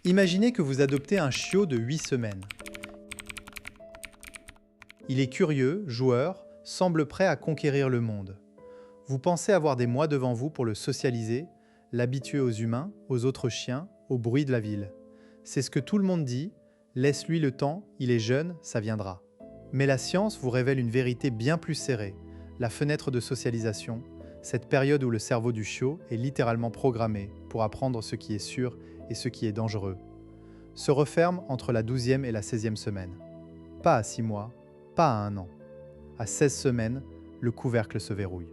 Imaginez que vous adoptez un chiot de 8 semaines. Il est curieux, joueur, semble prêt à conquérir le monde. Vous pensez avoir des mois devant vous pour le socialiser, l'habituer aux humains, aux autres chiens, au bruit de la ville. C'est ce que tout le monde dit, laisse-lui le temps, il est jeune, ça viendra. Mais la science vous révèle une vérité bien plus serrée, la fenêtre de socialisation, cette période où le cerveau du chiot est littéralement programmé pour apprendre ce qui est sûr et ce qui est dangereux, se referme entre la 12e et la 16e semaine. Pas à 6 mois, pas à 1 an. À 16 semaines, le couvercle se verrouille.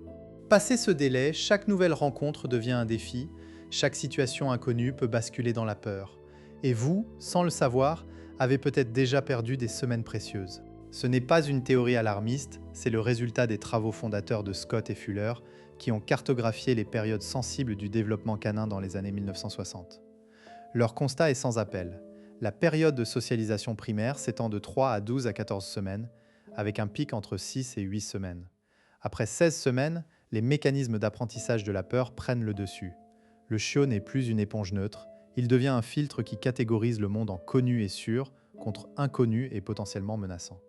Passé ce délai, chaque nouvelle rencontre devient un défi, chaque situation inconnue peut basculer dans la peur. Et vous, sans le savoir, avez peut-être déjà perdu des semaines précieuses. Ce n'est pas une théorie alarmiste, c'est le résultat des travaux fondateurs de Scott et Fuller qui ont cartographié les périodes sensibles du développement canin dans les années 1960. Leur constat est sans appel. La période de socialisation primaire s'étend de 3 à 12 à 14 semaines, avec un pic entre 6 et 8 semaines. Après 16 semaines, les mécanismes d'apprentissage de la peur prennent le dessus. Le chiot n'est plus une éponge neutre, il devient un filtre qui catégorise le monde en connu et sûr contre inconnu et potentiellement menaçant.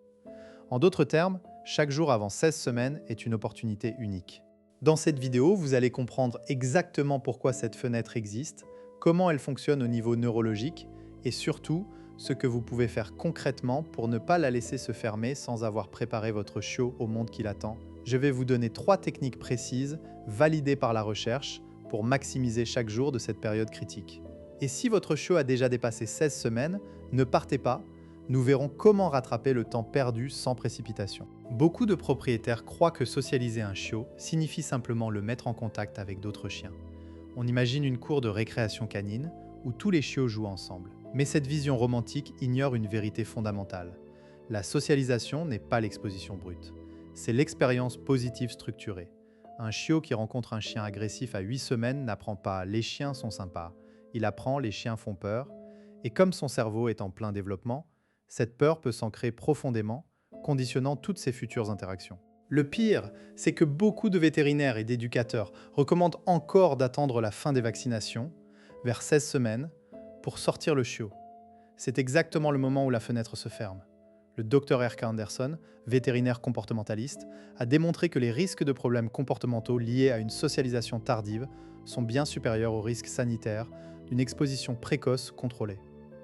En d'autres termes, chaque jour avant 16 semaines est une opportunité unique. Dans cette vidéo, vous allez comprendre exactement pourquoi cette fenêtre existe, comment elle fonctionne au niveau neurologique et surtout, ce que vous pouvez faire concrètement pour ne pas la laisser se fermer sans avoir préparé votre chiot au monde qui l'attend. Je vais vous donner 3 techniques précises, validées par la recherche, pour maximiser chaque jour de cette période critique. Et si votre chiot a déjà dépassé 16 semaines, ne partez pas, nous verrons comment rattraper le temps perdu sans précipitation. Beaucoup de propriétaires croient que socialiser un chiot signifie simplement le mettre en contact avec d'autres chiens. On imagine une cour de récréation canine où tous les chiots jouent ensemble. Mais cette vision romantique ignore une vérité fondamentale. La socialisation n'est pas l'exposition brute. C'est l'expérience positive structurée. Un chiot qui rencontre un chien agressif à 8 semaines n'apprend pas « les chiens sont sympas », il apprend « les chiens font peur », et comme son cerveau est en plein développement, cette peur peut s'ancrer profondément, conditionnant toutes ses futures interactions. Le pire, c'est que beaucoup de vétérinaires et d'éducateurs recommandent encore d'attendre la fin des vaccinations, vers 16 semaines, pour sortir le chiot. C'est exactement le moment où la fenêtre se ferme. Le Dr R.K. Anderson, vétérinaire comportementaliste, a démontré que les risques de problèmes comportementaux liés à une socialisation tardive sont bien supérieurs aux risques sanitaires d'une exposition précoce contrôlée.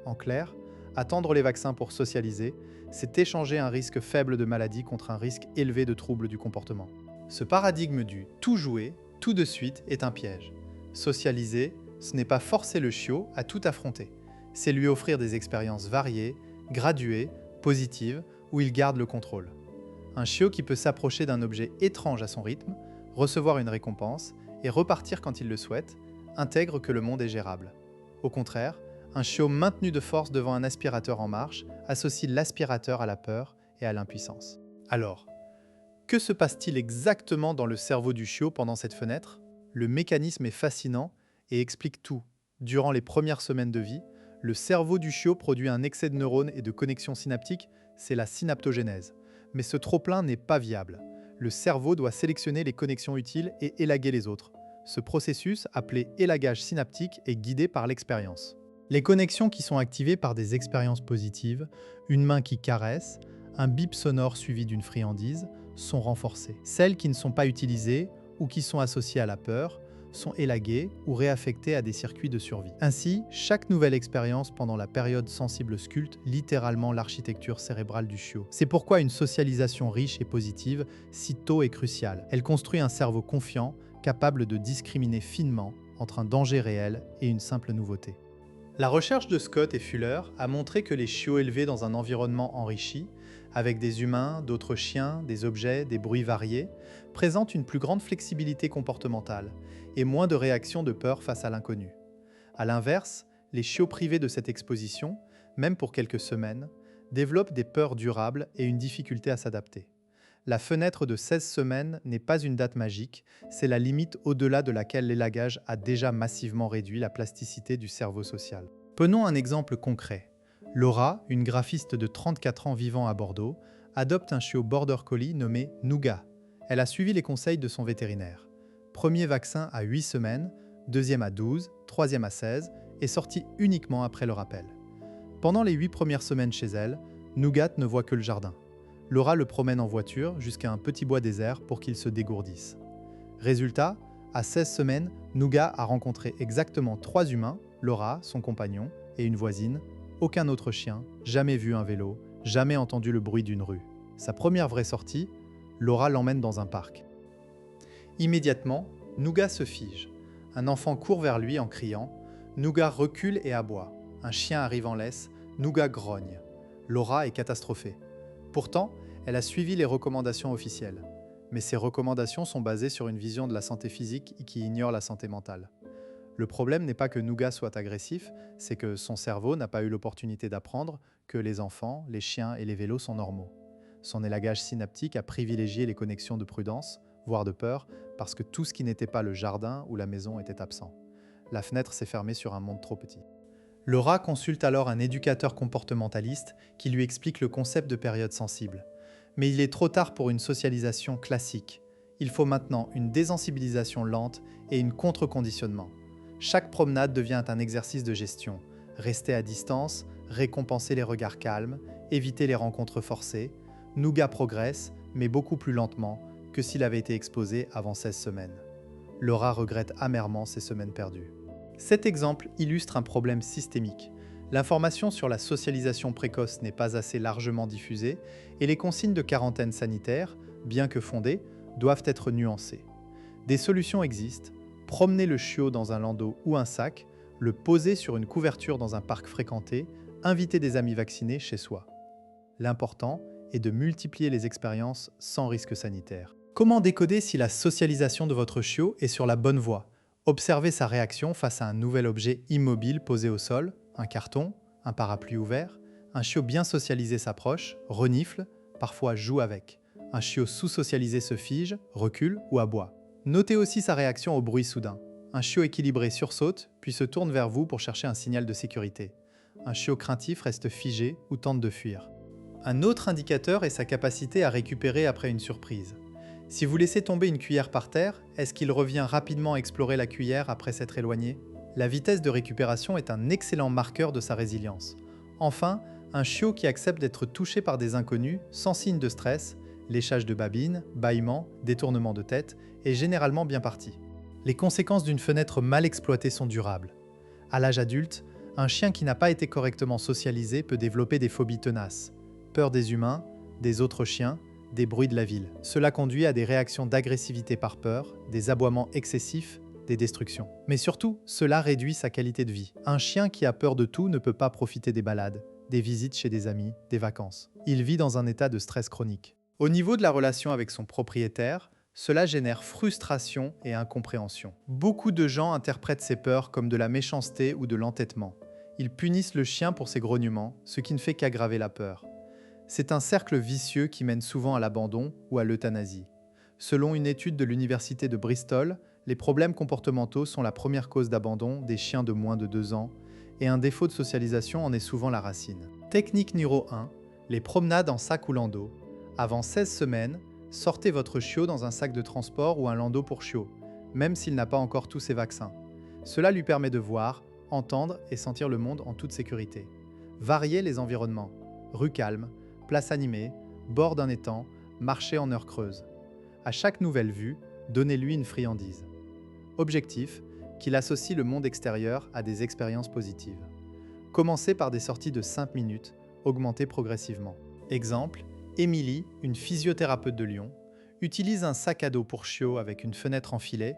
En clair, attendre les vaccins pour socialiser, c'est échanger un risque faible de maladie contre un risque élevé de troubles du comportement. Ce paradigme du « tout jouer, tout de suite » est un piège. Socialiser, ce n'est pas forcer le chiot à tout affronter. C'est lui offrir des expériences variées, graduées, positives, où il garde le contrôle. Un chiot qui peut s'approcher d'un objet étrange à son rythme, recevoir une récompense et repartir quand il le souhaite, intègre que le monde est gérable. Au contraire, un chiot maintenu de force devant un aspirateur en marche associe l'aspirateur à la peur et à l'impuissance. Alors, que se passe-t-il exactement dans le cerveau du chiot pendant cette fenêtre? Le mécanisme est fascinant et explique tout. Durant les premières semaines de vie, le cerveau du chiot produit un excès de neurones et de connexions synaptiques, c'est la synaptogénèse. Mais ce trop-plein n'est pas viable. Le cerveau doit sélectionner les connexions utiles et élaguer les autres. Ce processus, appelé élagage synaptique, est guidé par l'expérience. Les connexions qui sont activées par des expériences positives, une main qui caresse, un bip sonore suivi d'une friandise, sont renforcées. Celles qui ne sont pas utilisées ou qui sont associées à la peur sont élaguées ou réaffectées à des circuits de survie. Ainsi, chaque nouvelle expérience pendant la période sensible sculpte littéralement l'architecture cérébrale du chiot. C'est pourquoi une socialisation riche et positive, si tôt, est cruciale. Elle construit un cerveau confiant, capable de discriminer finement entre un danger réel et une simple nouveauté. La recherche de Scott et Fuller a montré que les chiots élevés dans un environnement enrichi, avec des humains, d'autres chiens, des objets, des bruits variés, présentent une plus grande flexibilité comportementale et moins de réactions de peur face à l'inconnu. A l'inverse, les chiots privés de cette exposition, même pour quelques semaines, développent des peurs durables et une difficulté à s'adapter. La fenêtre de 16 semaines n'est pas une date magique, c'est la limite au-delà de laquelle l'élagage a déjà massivement réduit la plasticité du cerveau social. Prenons un exemple concret. Laura, une graphiste de 34 ans vivant à Bordeaux, adopte un chiot border collie nommé Nougat. Elle a suivi les conseils de son vétérinaire. Premier vaccin à 8 semaines, deuxième à 12, troisième à 16 est sortie uniquement après le rappel. Pendant les 8 premières semaines chez elle, Nougat ne voit que le jardin. Laura le promène en voiture jusqu'à un petit bois désert pour qu'il se dégourdisse. Résultat, à 16 semaines, Nougat a rencontré exactement 3 humains, Laura, son compagnon, et une voisine, aucun autre chien, jamais vu un vélo, jamais entendu le bruit d'une rue. Sa première vraie sortie, Laura l'emmène dans un parc. Immédiatement, Nougat se fige. Un enfant court vers lui en criant. Nougat recule et aboie. Un chien arrive en laisse. Nougat grogne. Laura est catastrophée. Pourtant, elle a suivi les recommandations officielles. Mais ces recommandations sont basées sur une vision de la santé physique qui ignore la santé mentale. Le problème n'est pas que Nougat soit agressif, c'est que son cerveau n'a pas eu l'opportunité d'apprendre que les enfants, les chiens et les vélos sont normaux. Son élagage synaptique a privilégié les connexions de prudence, voire de peur, parce que tout ce qui n'était pas le jardin ou la maison était absent. La fenêtre s'est fermée sur un monde trop petit. Laura consulte alors un éducateur comportementaliste qui lui explique le concept de période sensible. Mais il est trop tard pour une socialisation classique. Il faut maintenant une désensibilisation lente et une contre-conditionnement. Chaque promenade devient un exercice de gestion. Rester à distance, récompenser les regards calmes, éviter les rencontres forcées. Nougat progresse, mais beaucoup plus lentement que s'il avait été exposé avant 16 semaines. Laura regrette amèrement ces semaines perdues. Cet exemple illustre un problème systémique. L'information sur la socialisation précoce n'est pas assez largement diffusée et les consignes de quarantaine sanitaire, bien que fondées, doivent être nuancées. Des solutions existent. Promener le chiot dans un landau ou un sac, le poser sur une couverture dans un parc fréquenté, inviter des amis vaccinés chez soi. L'important est de multiplier les expériences sans risque sanitaire. Comment décoder si la socialisation de votre chiot est sur la bonne voie? Observez sa réaction face à un nouvel objet immobile posé au sol, un carton, un parapluie ouvert. Un chiot bien socialisé s'approche, renifle, parfois joue avec. Un chiot sous-socialisé se fige, recule ou aboie. Notez aussi sa réaction au bruit soudain. Un chiot équilibré sursaute, puis se tourne vers vous pour chercher un signal de sécurité. Un chiot craintif reste figé ou tente de fuir. Un autre indicateur est sa capacité à récupérer après une surprise. Si vous laissez tomber une cuillère par terre, est-ce qu'il revient rapidement explorer la cuillère après s'être éloigné? La vitesse de récupération est un excellent marqueur de sa résilience. Enfin, un chiot qui accepte d'être touché par des inconnus, sans signe de stress, léchage de babine, bâillement, détournement de tête, est généralement bien parti. Les conséquences d'une fenêtre mal exploitée sont durables. À l'âge adulte, un chien qui n'a pas été correctement socialisé peut développer des phobies tenaces. Peur des humains, des autres chiens, des bruits de la ville. Cela conduit à des réactions d'agressivité par peur, des aboiements excessifs, des destructions. Mais surtout, cela réduit sa qualité de vie. Un chien qui a peur de tout ne peut pas profiter des balades, des visites chez des amis, des vacances. Il vit dans un état de stress chronique. Au niveau de la relation avec son propriétaire, cela génère frustration et incompréhension. Beaucoup de gens interprètent ces peurs comme de la méchanceté ou de l'entêtement. Ils punissent le chien pour ses grognements, ce qui ne fait qu'aggraver la peur. C'est un cercle vicieux qui mène souvent à l'abandon ou à l'euthanasie. Selon une étude de l'université de Bristol, les problèmes comportementaux sont la première cause d'abandon des chiens de moins de 2 ans et un défaut de socialisation en est souvent la racine. Technique numéro 1, les promenades en sac ou landau. Avant 16 semaines, sortez votre chiot dans un sac de transport ou un landau pour chiot, même s'il n'a pas encore tous ses vaccins. Cela lui permet de voir, entendre et sentir le monde en toute sécurité. Variez les environnements. Rue calme, place animée, bord d'un étang, marché en heure creuse. À chaque nouvelle vue, donnez-lui une friandise. Objectif, qu'il associe le monde extérieur à des expériences positives. Commencez par des sorties de 5 minutes, augmentez progressivement. Exemple, Émilie, une physiothérapeute de Lyon, utilise un sac à dos pour chiot avec une fenêtre en filet.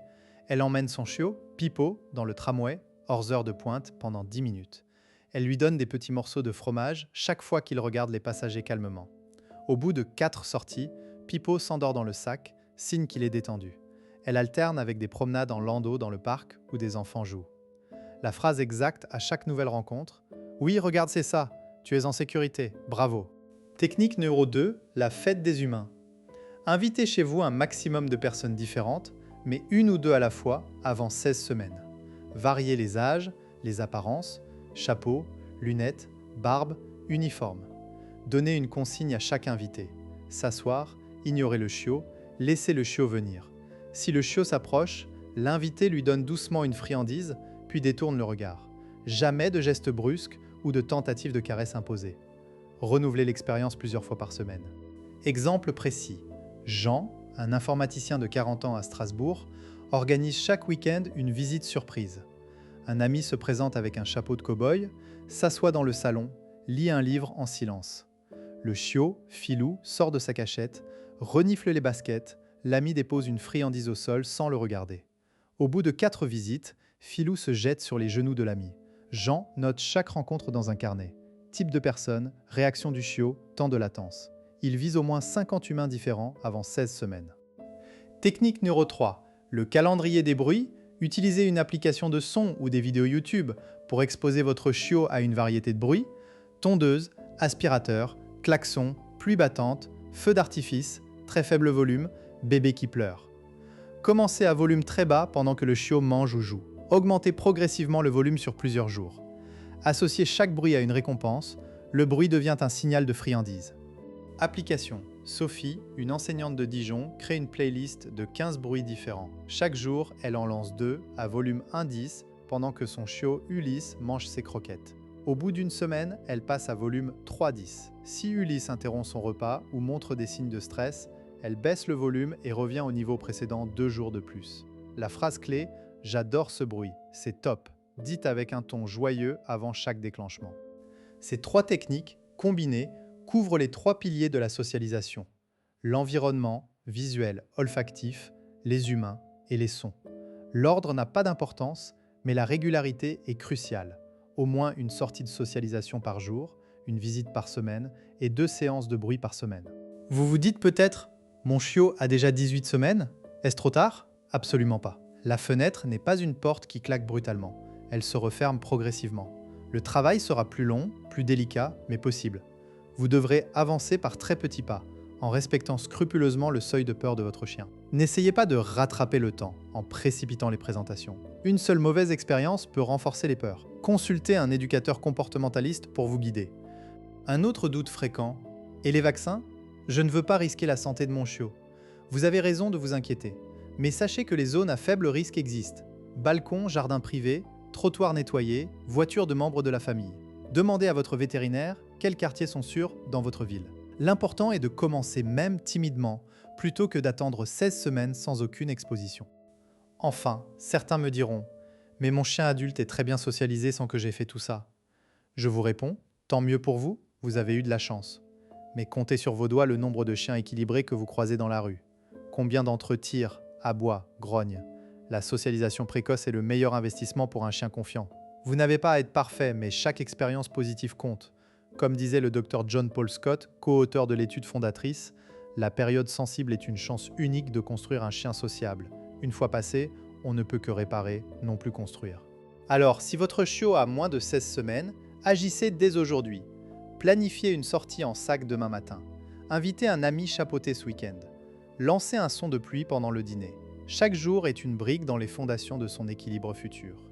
Elle emmène son chiot, Pipo, dans le tramway, hors heure de pointe, pendant 10 minutes. Elle lui donne des petits morceaux de fromage chaque fois qu'il regarde les passagers calmement. Au bout de 4 sorties, Pipo s'endort dans le sac, signe qu'il est détendu. Elle alterne avec des promenades en landau dans le parc où des enfants jouent. La phrase exacte à chaque nouvelle rencontre: « Oui, regarde, c'est ça, tu es en sécurité, bravo ». Technique numéro 2, la fête des humains. Invitez chez vous un maximum de personnes différentes, mais 1 ou 2 à la fois, avant 16 semaines. Variez les âges, les apparences, chapeau, lunettes, barbe, uniforme. Donnez une consigne à chaque invité. S'asseoir, ignorer le chiot, laisser le chiot venir. Si le chiot s'approche, l'invité lui donne doucement une friandise, puis détourne le regard. Jamais de gestes brusques ou de tentatives de caresses imposées. Renouvelez l'expérience plusieurs fois par semaine. Exemple précis. Jean, un informaticien de 40 ans à Strasbourg, organise chaque week-end une visite surprise. Un ami se présente avec un chapeau de cow-boy, s'assoit dans le salon, lit un livre en silence. Le chiot, Filou, sort de sa cachette, renifle les baskets, l'ami dépose une friandise au sol sans le regarder. Au bout de 4 visites, Filou se jette sur les genoux de l'ami. Jean note chaque rencontre dans un carnet. Type de personne, réaction du chiot, temps de latence. Il vise au moins 50 humains différents avant 16 semaines. Technique numéro 3. Le calendrier des bruits. Utilisez une application de son ou des vidéos YouTube pour exposer votre chiot à une variété de bruits. Tondeuse, aspirateur, klaxon, pluie battante, feu d'artifice, très faible volume, bébé qui pleure. Commencez à volume très bas pendant que le chiot mange ou joue. Augmentez progressivement le volume sur plusieurs jours. Associez chaque bruit à une récompense, le bruit devient un signal de friandise. Application. Sophie, une enseignante de Dijon, crée une playlist de 15 bruits différents. Chaque jour, elle en lance 2 à volume 1-10 pendant que son chiot Ulysse mange ses croquettes. Au bout d'une semaine, elle passe à volume 3-10. Si Ulysse interrompt son repas ou montre des signes de stress, elle baisse le volume et revient au niveau précédent 2 jours de plus. La phrase clé « J'adore ce bruit, c'est top », dite avec un ton joyeux avant chaque déclenchement. Ces 3 techniques, combinées, couvrent les 3 piliers de la socialisation. L'environnement, visuel, olfactif, les humains et les sons. L'ordre n'a pas d'importance, mais la régularité est cruciale. Au moins une sortie de socialisation par jour, une visite par semaine et 2 séances de bruit par semaine. Vous vous dites peut-être « Mon chiot a déjà 18 semaines, est-ce trop tard ?» Absolument pas. La fenêtre n'est pas une porte qui claque brutalement. Elle se referme progressivement. Le travail sera plus long, plus délicat, mais possible. Vous devrez avancer par très petits pas, en respectant scrupuleusement le seuil de peur de votre chien. N'essayez pas de rattraper le temps en précipitant les présentations. Une seule mauvaise expérience peut renforcer les peurs. Consultez un éducateur comportementaliste pour vous guider. Un autre doute fréquent. Et les vaccins ? Je ne veux pas risquer la santé de mon chiot. Vous avez raison de vous inquiéter. Mais sachez que les zones à faible risque existent. Balcon, jardin privé, trottoir nettoyé, voiture de membres de la famille. Demandez à votre vétérinaire quels quartiers sont sûrs dans votre ville. L'important est de commencer même timidement, plutôt que d'attendre 16 semaines sans aucune exposition. Enfin, certains me diront « Mais mon chien adulte est très bien socialisé sans que j'aie fait tout ça. » Je vous réponds « Tant mieux pour vous, vous avez eu de la chance. » Mais comptez sur vos doigts le nombre de chiens équilibrés que vous croisez dans la rue. Combien d'entre eux tirent, aboient, grognent. La socialisation précoce est le meilleur investissement pour un chien confiant. Vous n'avez pas à être parfait, mais chaque expérience positive compte. Comme disait le Dr John Paul Scott, co-auteur de l'étude fondatrice, la période sensible est une chance unique de construire un chien sociable. Une fois passé, on ne peut que réparer, non plus construire. Alors, si votre chiot a moins de 16 semaines, agissez dès aujourd'hui. Planifiez une sortie en sac demain matin. Invitez un ami chapeauter ce week-end. Lancez un son de pluie pendant le dîner. Chaque jour est une brique dans les fondations de son équilibre futur.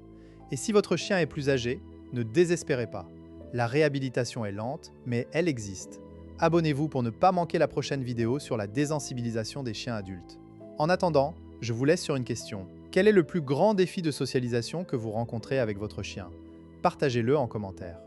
Et si votre chien est plus âgé, ne désespérez pas. La réhabilitation est lente, mais elle existe. Abonnez-vous pour ne pas manquer la prochaine vidéo sur la désensibilisation des chiens adultes. En attendant, je vous laisse sur une question. Quel est le plus grand défi de socialisation que vous rencontrez avec votre chien ? Partagez-le en commentaire.